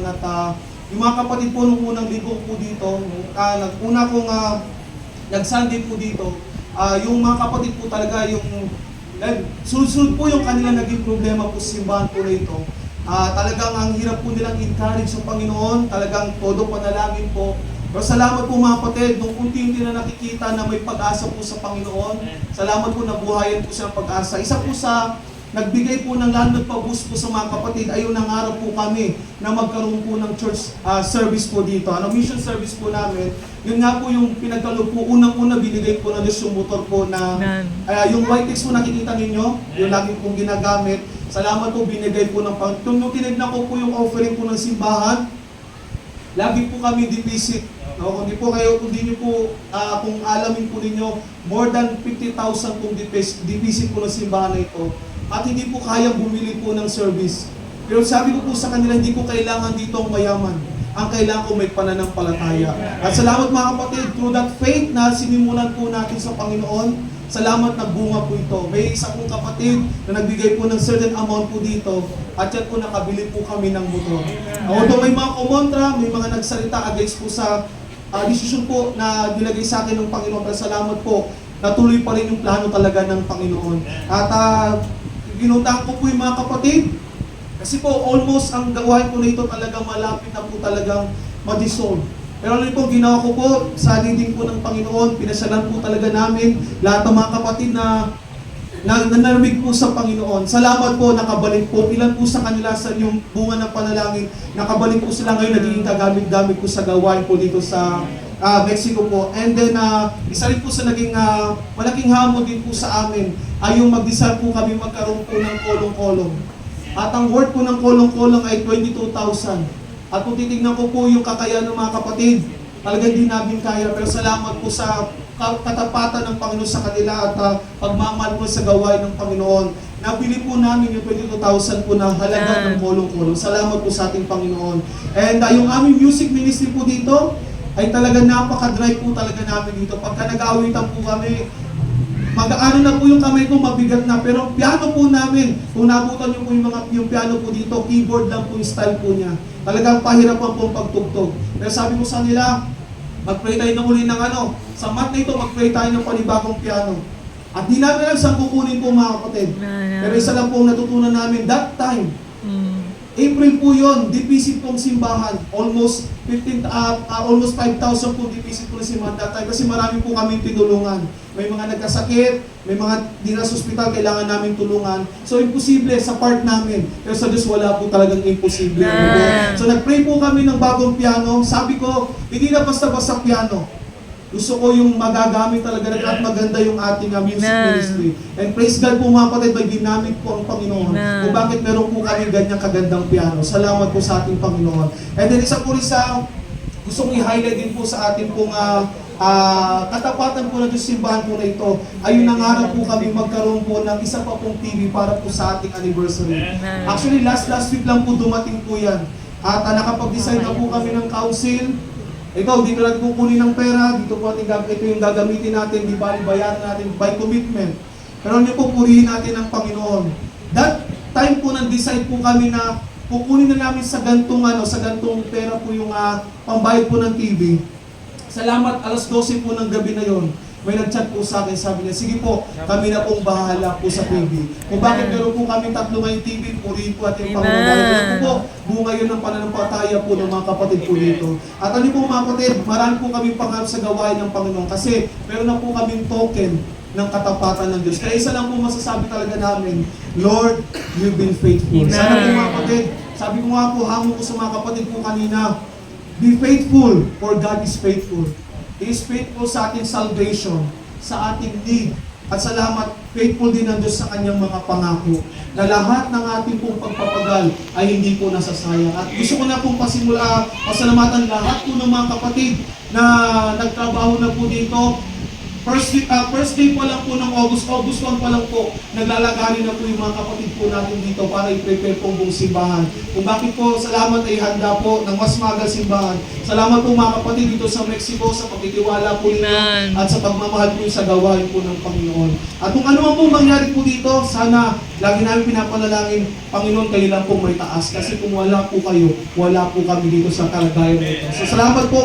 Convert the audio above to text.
Panginoon at yung mga kapatid po nung unang linggo po dito, una kong nag-Sunday po dito, yung mga kapatid po talaga yung sunod-sunod po yung kanila naging problema po sa simbahan po na ito. Talagang ang hirap po nilang encourage sa Panginoon, talagang todo panalangin po. Pero salamat po mga kapatid, nung unti-unti na nakikita na may pag-asa po sa Panginoon, salamat po na buhayan po siya ng pag-asa. Isa po sa nagbigay po ng lalo nagpa-boost po sa mga kapatid, ayun nangarap po kami na magkaroon po ng church service po dito. Mission service po namin, yun nga po yung pinagkaloob po, unang-una binigay po na Diyos yung motor po na, yung white text po nakikita ninyo, yung lagi pong ginagamit. Salamat po, binigay po ng Panginoon. Nung tinignan ko po yung offering po ng simbahan, lagi po kami deficit. No, kung di nyo po, kung alamin po ninyo, more than 50,000 pong deficit po ng simbahan na ito. At hindi po kayang bumili po ng service. Pero sabi ko po sa kanila, hindi ko kailangan dito ang mayaman. Ang kailangan ko may pananampalataya. At salamat mga kapatid, through that faith na sinimulan po natin sa Panginoon, salamat na bunga po ito. May isa pong kapatid na nagbigay po ng certain amount po dito at yan po nakabili po kami ng motor. Although may mga kumontra, may mga nagsalita against po sa decision po na nilagay sa akin ng Panginoon. Pero salamat po, natuloy pa rin yung plano talaga ng Panginoon. At ginutang ko po yung mga kapatid, kasi po almost ang gawain po na ito talagang malapit na po talagang ma-dissolve. Pero ano po ginawa ko po, sa leading po ng Panginoon, pinasyalan po talaga namin lahat ng mga kapatid na nanamig po sa Panginoon. Salamat po, nakabalik po. Ilan po sa kanila sa yung bunga ng panalangin, nakabalik po sila ngayon, naging kagamit-gamit po sa gawain po dito sa Mexico po. And then, isa rin po sa naging malaking hamon din po sa amin ay yung mag-decide po kami magkaroon po ng kolong-kolong. At ang worth po ng kolong-kolong ay 22,000. At kung titignan ko po yung kakayahan ng mga kapatid, talagang hindi namin kaya. Pero salamat po sa katapatan ng Panginoon sa kanila at pagmamahal po sa gawain ng Panginoon. Nabili po namin yung 22,000 po na halaga ng kolong-kolong. Salamat po sa ating Panginoon. And yung aming music ministry po dito, ay talaga napaka-drive po talaga namin dito. Pagka nag-aawitan po kami, mag-ano na po yung kamay ko, mabigat na. Pero piano po namin, kung nabutan niyo po yung piano po dito, keyboard lang po yung style po niya. Talagang pahirapan po ang pagtugtog. Pero sabi ko sa nila, mag-pray tayo na uli ng sa mat na ito, mag-pray tayo ng panibagong piano. At di namin alam saan kukunin po mga kapatid. Pero isa lang po ang natutunan namin that time. April po yun, deficit pong simbahan. Almost 5,000 po deficit po ng simbahan that time. Kasi marami po kami tinulungan. May mga nagkasakit, may mga di na sa ospital, kailangan namin tulungan. So imposible sa part namin. Pero sa Diyos wala po talagang imposible. So nag-pray po kami ng bagong piano. Sabi ko, hindi na basta-basta piano. Gusto ko yung magagamit talaga at maganda yung ating music ministry. And praise God po mga kapatid, may ginamit po ang Panginoon. Kung bakit meron po kami ganyang kagandang piano. Salamat po sa ating Panginoon. And then isa po rin sa, gusto kong i-highlight din po sa ating pong katapatan po na Diyos simbahan po na ito. Ayun nangarap po kami magkaroon po ng isa pa pong TV para po sa ating anniversary. Actually, last week lang po dumating po yan. At nakapag-design na po kami ng council. Ikaw, dito natin kukunin ng pera, dito po ito yung gagamitin natin, di ba, bayaran natin by commitment. Pero ano po, purihin natin ang Panginoon. That time po, nag-decide po kami na kukunin na namin sa gantong pera po yung pambayad po ng TV. Salamat, alas 12 po ng gabi na yon. May nag-chat po sa akin, sabi niya, sige po, kami na pong bahala po sa TV. Kung bakit meron po kami tatlo ngayong TV, purihin po ating Panginoon. Dahil po, bunga yun ng pananampalataya po ng mga kapatid po dito. At ano po mga kapatid, marami po kami pangarap sa gawain ng Panginoon kasi meron na po kaming token ng katapatan ng Diyos. Kaya isa lang po masasabi talaga namin, Lord, you've been faithful. Sana po mga kapatid, sabi ko nga po, hamon ko sa mga kapatid po kanina, be faithful, for God is faithful. He is faithful sa ating salvation, sa ating need. At salamat, faithful din ang Diyos sa kanyang mga pangako na lahat ng ating pong pagpapagal ay hindi po nasasayang. At gusto ko na pong pasalamatan lahat po ng mga kapatid na nagtrabaho na po dito. first day pa lang po ng August 1 pa lang po, naglalagari na po yung mga kapatid po natin dito para i-prepare po ang buong simbahan. Kung bakit po, salamat ay handa po ng mas magal simbahan. Salamat po mga kapatid dito sa Mexico sa pagtitiwala po ninyo Amen. at sa pagmamahal po sa gawain po ng Panginoon. At kung ano man po mangyari po dito, sana lagi namin pinapanalangin, Panginoon, kayo lang po may taas. Kasi kung wala po kayo, wala po kami dito sa kalagayan nito. So salamat po.